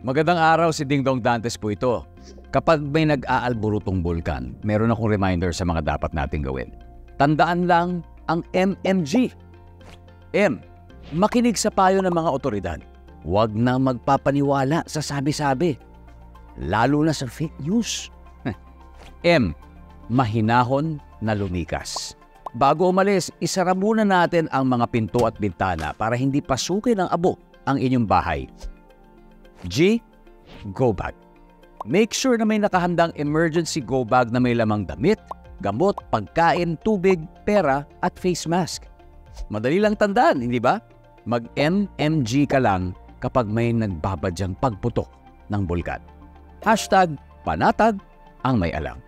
Magandang araw, si Ding Dong Dantes po ito. Kapag may nag-aalborotong bulkan, meron akong reminder sa mga dapat nating gawin. Tandaan lang ang MMG. M. Makinig sa payo ng mga otoridad. Huwag na magpapaniwala sa sabi-sabi, lalo na sa fake news. M. Mahinahon na lumikas. Bago umalis, isara muna natin ang mga pinto at bintana para hindi pasukin ng abo ang inyong bahay. G. Go bag. Make sure na may nakahandang emergency go bag na may lamang damit, gamot, pagkain, tubig, pera at face mask. Madali lang tandaan, hindi ba? Mag-MMG ka lang kapag may nagbabadyang pagputok ng bulkan. #panatag ang may alam.